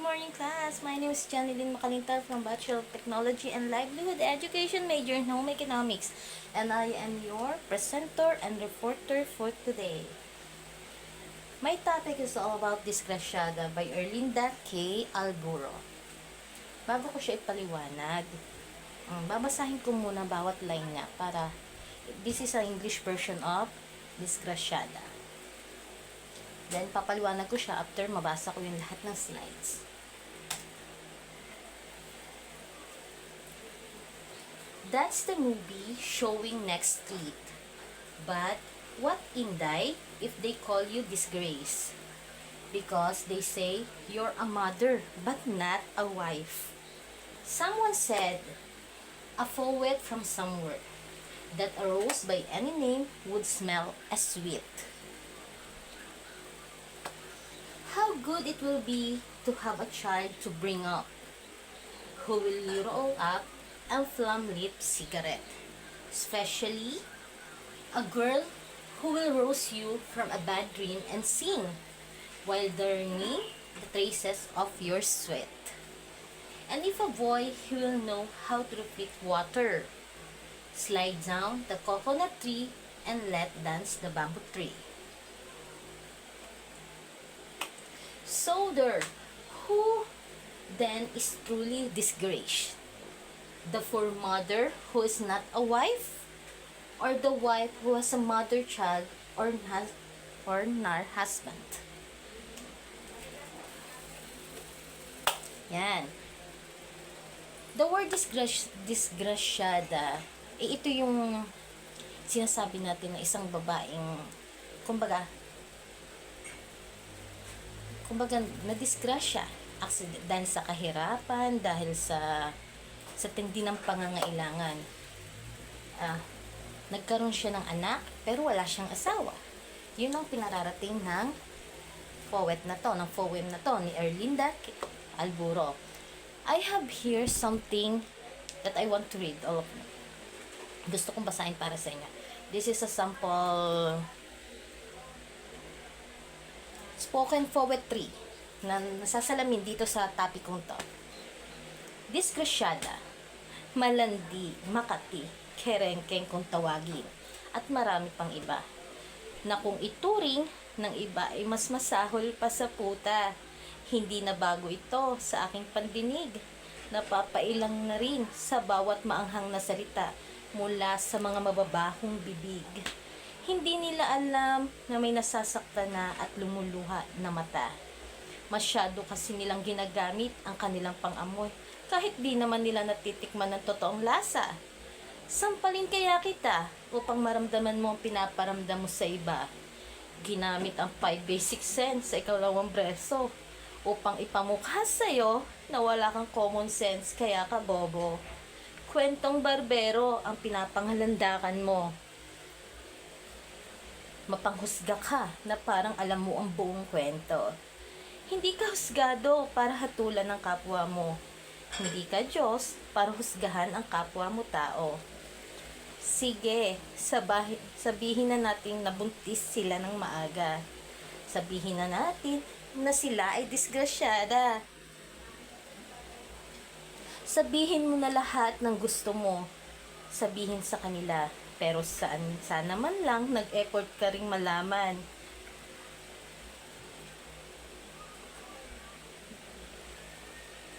morning class. My name is Janilyn Makalintal from Bachelor of Technology and Livelihood Education major in Home Economics. And I am your presenter and reporter for today. My topic is all about Disgraciada by Erlinda K. Alburo. Bago ko siya ipaliwanag, babasahin ko muna bawat line niya para this is an English version of Disgraciada. Then, papaliwanag ko siya after mabasa ko yung lahat ng slides. That's the movie showing next week. But, what Inday if they call you disgrace? Because they say you're a mother but not a wife. Someone said, a poet from somewhere, that a rose by any name would smell as sweet. How good it will be to have a child to bring up, who will roll up a flame-lit cigarette, especially a girl who will rouse you from a bad dream and sing, while burning the traces of your sweat. And if a boy, he will know how to reflect water, slide down the coconut tree, and let dance the bamboo tree. So there, who then is truly disgraced? The poor mother who is not a wife? Or the wife who has a mother child or not husband? Yan. The word disgraciada, ito yung sinasabi natin na isang babaeng, kumbaga, nadisgrasya dahil sa kahirapan, dahil sa tindi ng pangangailangan. Nagkaroon siya ng anak, pero wala siyang asawa. Yun ang pinararating ng poem na to, ni Erlinda Alburo. I have here something that I want to read, all of them. Gusto kong basahin para sa inyo. This is a sample spoken poetry na nasasalamin dito sa topic kong to. Disgraciada, malandi, makati, kerengkeng kung tawagin, at marami pang iba, na kung ituring ng iba ay mas masahol pa sa puta. Hindi na bago ito sa aking pandinig. Napapailang na rin sa bawat maanghang na salita mula sa mga mababahong bibig. Hindi nila alam na may nasasaktan na at lumuluha na mata. Masyado kasi nilang ginagamit ang kanilang pang-amoy kahit di naman nila natitikman ng totoong lasa. Sampalin kaya kita upang maramdaman mo ang pinaparamdam mo sa iba. Ginamit ang 5 basic sense sa ikalawang breso upang ipamukha sa'yo na wala kang common sense kaya ka bobo. Kwentong barbero ang pinapanghalandakan mo. Mapanghusga ka na parang alam mo ang buong kwento. Hindi ka husgado para hatulan ng kapwa mo. Hindi ka Diyos para husgahan ang kapwa mo tao. Sige, sabihin na natin nabuntis sila ng maaga. Sabihin na natin na sila ay disgrasyada. Sabihin mo na lahat ng gusto mo. Sabihin sa kanila. Pero sana man lang nag-effort ka ring malaman.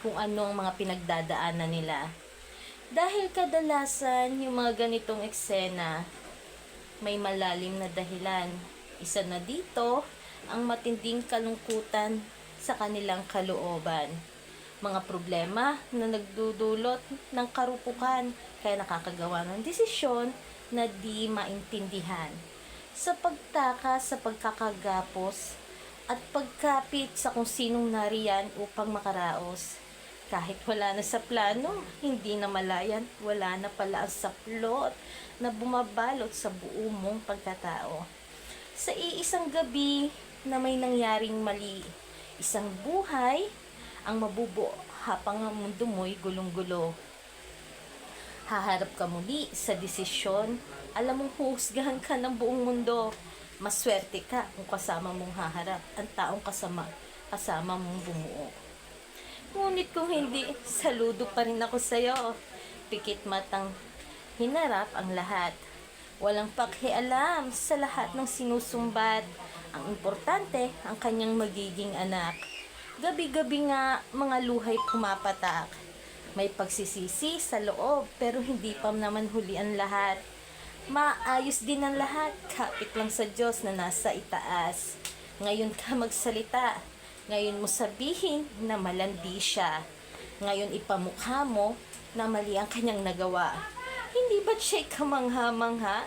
Kung ano ang mga pinagdadaanan nila. Dahil kadalasan yung mga ganitong eksena, may malalim na dahilan. Isa na dito, ang matinding kalungkutan sa kanilang kalooban. Mga problema na nagdudulot ng karupukan, kaya nakakagawa ng desisyon na di maintindihan. Sa pagtaka sa pagkakagapos at pagkapit sa kung sinong nariyan upang makaraos. Kahit wala na sa plano, hindi na malayan, wala na pala ang saplot na bumabalot sa buo mong pagkatao. Sa iisang gabi na may nangyaring mali, isang buhay ang mabubuo habang ang mundo mo'y gulong-gulo. Haharap ka muli sa desisyon, alam mong husgahan ka ng buong mundo. Maswerte ka kung kasama mong haharap ang taong kasama mong bumuo. Ngunit kung hindi, saludo pa rin ako sa'yo. Pikit matang hinarap ang lahat. Walang pakialam sa lahat ng sinusumbat. Ang importante, ang kanyang magiging anak. Gabi-gabi nga, mga luhay pumapatak. May pagsisisi sa loob, pero hindi pa naman huli ang lahat. Maayos din ang lahat, kapit lang sa Diyos na nasa itaas. Ngayon ka magsalita. Ngayon mo sabihin na malandi siya. Ngayon ipamukha mo na mali ang kanyang nagawa. Hindi ba't siya'y kamangha-mangha?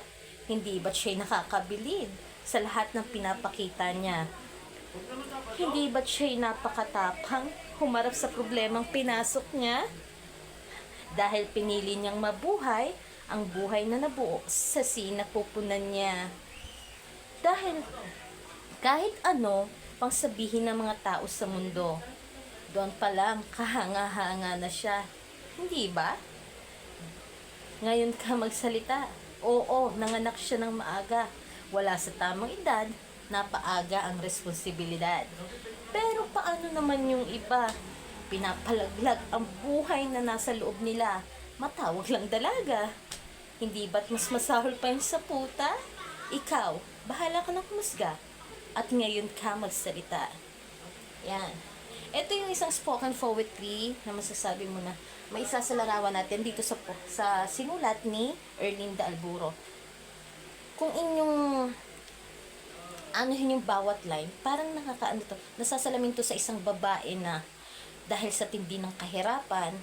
Hindi ba't siya'y nakakabilib sa lahat ng pinapakita niya? Hindi ba't siya'y napakatapang humarap sa problemang pinasok niya? Dahil pinili niyang mabuhay ang buhay na nabuo sa sinapupunan niya. Dahil kahit ano pang sabihin ng mga tao sa mundo, doon pa lang kahanga-hanga na siya. Hindi ba? Ngayon ka magsalita. Oo, nanganak siya ng maaga. Wala sa tamang edad, napaaga ang responsibilidad. Pero paano naman yung iba? Pinapalaglag ang buhay na nasa loob nila. Matawag lang dalaga. Hindi ba't mas masahol pa yung sa puta? Ikaw, bahala ka ng humusga. At ngayon ka magsalita. Yan. Ito yung isang spoken poetry na masasabi mo na may isa sa larawan natin dito sa sinulat ni Erlinda Alburo. Kung inyong anuhin yung bawat line, parang nakakaano to, nasasalamin to sa isang babae na dahil sa tindi ng kahirapan,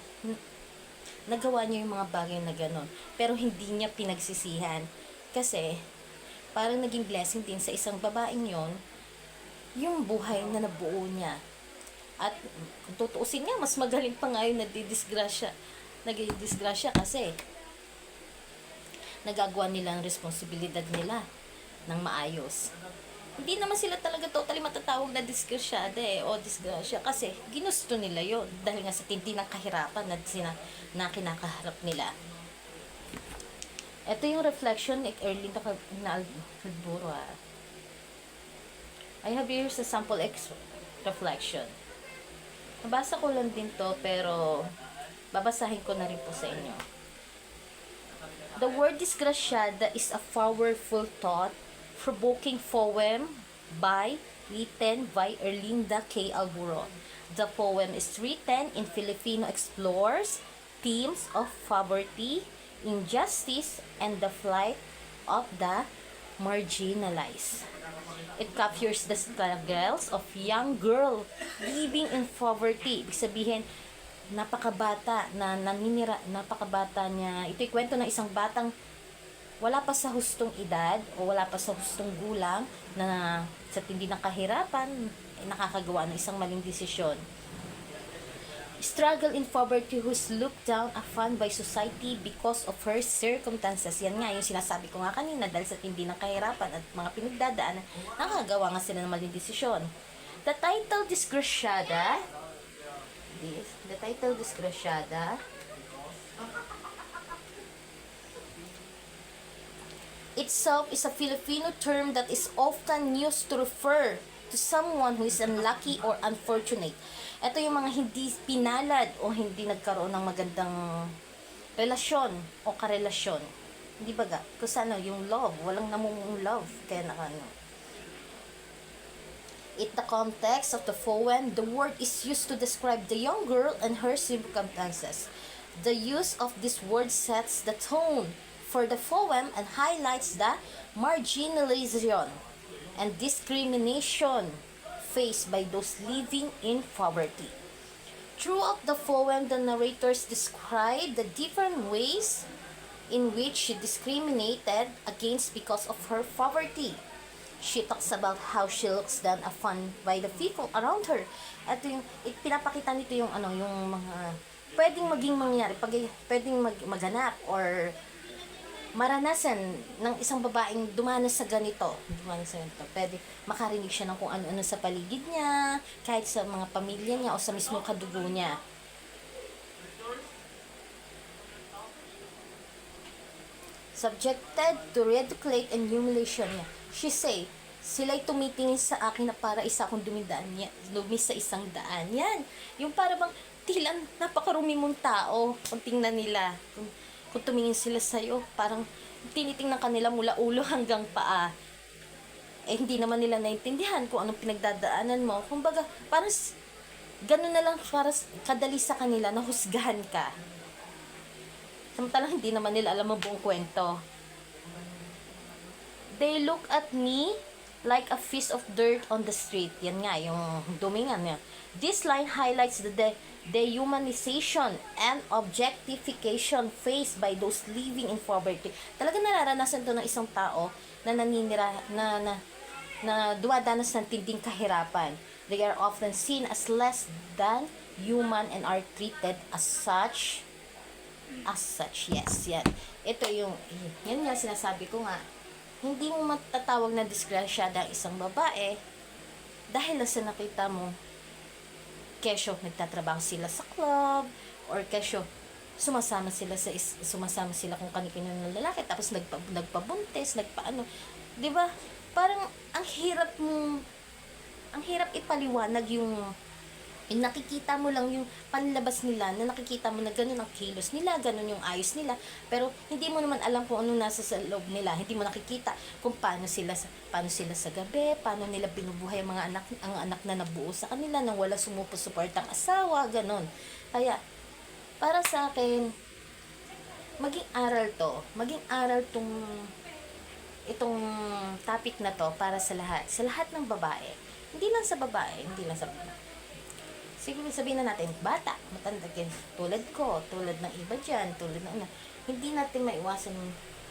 nagawa niya yung mga bagay na ganon. Pero hindi niya pinagsisihan. Kasi, parang naging blessing din sa isang babaeng yon yung buhay na nabuo niya. At kung tutuusin niya, mas magaling pa nga yung nagdidisgrasya kasi nagagawa nila ang responsibilidad nila ng maayos. Hindi naman sila talaga totally matatawag na disgrasyada o disgrasya kasi ginusto nila yon dahil nga sa tindi ng kahirapan na kinakaharap nila. Ito yung reflection ni Erlinda Alburo. I have here sa sample reflection. Nabasa ko lang din to pero babasahin ko na rin po sa inyo. The word disgrasyada is a powerful thought provoking poem written by Erlinda K. Alburo. The poem is written in Filipino explores themes of poverty, injustice, and the plight of the marginalized. It captures the struggles of young girl living in poverty. Ibig sabihin, napakabata na napakabata niya. Ito'y kwento ng isang batang wala pa sa hustong edad o wala pa sa hustong gulang na sa tindi ng kahirapan nakakagawa ng isang maling desisyon. Struggle in poverty who's looked down upon by society because of her circumstances. Yan nga yung sinasabi ko nga kanina, dahil sa tindi ng kahirapan at mga pinagdadaan, nakakagawa nga sila ng maling desisyon. The title Disgrasyada itself is a Filipino term that is often used to refer to someone who is unlucky or unfortunate. Ito yung mga hindi pinalad o hindi nagkaroon ng magandang relasyon o karelasyon. Hindi ba ga? Kasi yung love, walang namumong love. Kaya In the context of the poem, the word is used to describe the young girl and her circumstances. The use of this word sets the tone for the poem and highlights the marginalization and discrimination faced by those living in poverty. Throughout the poem, the narrators describe the different ways in which she discriminated against because of her poverty. She talks about how she looks down upon by the people around her. At yung pinapakita nito yung yung mga pwedeng maging mangyari, pwedeng maganap or maranasan ng isang babaeng dumanas sa ganito. Pwede makarinig siya ng kung ano-ano sa paligid niya, kahit sa mga pamilya niya o sa mismong kadugo niya. Subjected to ridicule and humiliation niya. She say, sila'y tumitingin sa akin na para isa akong dumi sa isang daan. Yan. Yung para bang tila napakarumi mong tao kung tingnan nila. Kung tumingin sila sa'yo, parang tinitingnan kanila mula ulo hanggang paa. Eh, hindi naman nila naintindihan kung anong pinagdadaanan mo. Kumbaga, parang ganun na lang para kadali sa kanila na husgahan ka. Samantalang hindi naman nila alam ang buong kwento. They look at me like a piece of dirt on the street. Yan nga, yung dumingan niya. This line highlights the dehumanization and objectification faced by those living in poverty. Talaga nararanasan to ng isang tao na naninira, na dumadanas ng tinding kahirapan. They are often seen as less than human and are treated as such. Yes, yan. Ito yan nga sinasabi ko nga. Hindi mo matatawag na disgrasyada ang isang babae dahil sa nakita mo, kesyo nagtatrabaho sila sa club, or kesyo sumasama sila kung kanino ng lalaki, tapos nagpabuntis, nagpaano. 'Di ba? Parang ang hirap ipaliwanag yung nakikita mo lang yung panlabas nila, na nakikita mo na ganun ang kilos nila, ganun yung ayos nila, pero hindi mo naman alam kung anong nasa sa loob nila. Hindi mo nakikita kung paano sila sa gabi, paano nila binubuhay ang anak na nabuo sa kanila nang wala sumusuportang asawa, ganun. Kaya para sa akin, maging aral itong topic na to para sa lahat ng babae. Hindi lang sa babae. Siguro sabihin na natin, bata, matanda, tulad ko, tulad ng iba dyan, hindi natin maiwasan,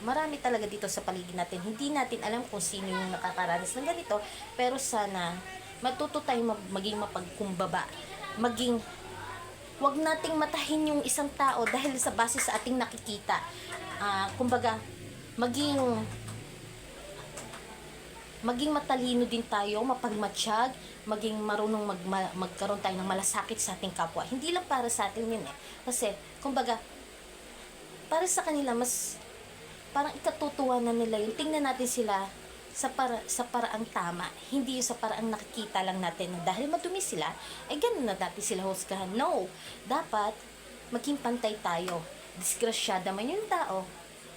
marami talaga dito sa paligid natin, hindi natin alam kung sino yung nakakaranas ng ganito, pero sana, matuto tayong maging mapagkumbaba, wag nating matahin yung isang tao dahil sa base sa ating nakikita. Kumbaga, maging matalino din tayo, mapagmatsyag, maging marunong magkaroon tayo ng malasakit sa ating kapwa. Hindi lang para sa atin yun eh. Kasi, kumbaga, para sa kanila, mas parang ikatutuwa na nila yun. Tingnan natin sila sa paraang tama. Hindi yung sa paraang nakikita lang natin. Dahil madumi sila, ay ganun na natin sila husgahan. No! Dapat, maging pantay tayo. Disgrasyada man yung tao,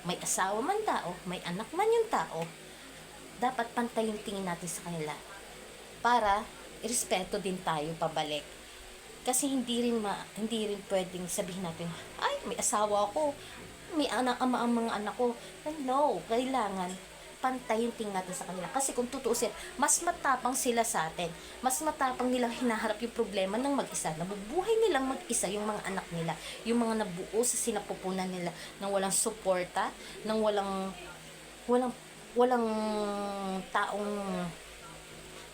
may asawa man tao, may anak man yung tao, dapat pantay yung tingin natin sa kanila para irespeto din tayo pabalik. Kasi hindi rin pwedeng sabihin natin, ay, may asawa ako, may ama ang mga anak ko. No, kailangan pantay yung tingin natin sa kanila. Kasi kung tutuusin, mas matapang sila sa atin. Mas matapang nilang hinaharap yung problema ng mag-isa. Nabubuhay nilang mag-isa yung mga anak nila. Yung mga nabuo sa sinapupunan nila nang walang suporta, nang walang taong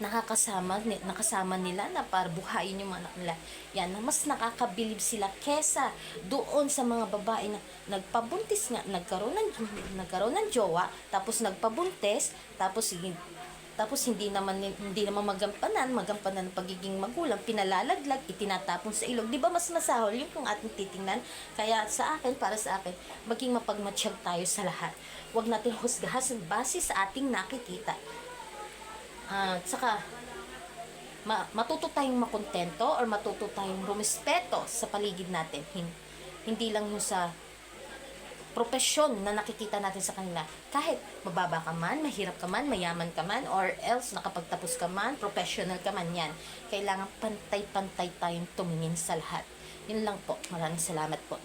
nakasama nila na para buhayin yung mga anak nila. Yan, mas nakakabilib sila kesa doon sa mga babae na nagpabuntis nga, nagkaroon ng jowa, tapos nagpabuntis, tapos hindi naman magampanan ng pagiging magulang, pinalalaglag, itinatapon sa ilog. 'Di ba mas masahol yun kung ating titingnan? Kaya para sa akin, maging mapagmatsyag tayo sa lahat. Huwag natin husgahan base sa ating nakikita. Saka matuto tayong makontento or matuto tayong rumispeto sa paligid natin. Hindi lang yung sa propesyon na nakikita natin sa kanila. Kahit mababa ka man, mahirap ka man, mayaman ka man, or else nakapagtapos ka man, professional ka man, yan. Kailangan pantay-pantay tayong tumingin sa lahat. Yun lang po. Maraming salamat po.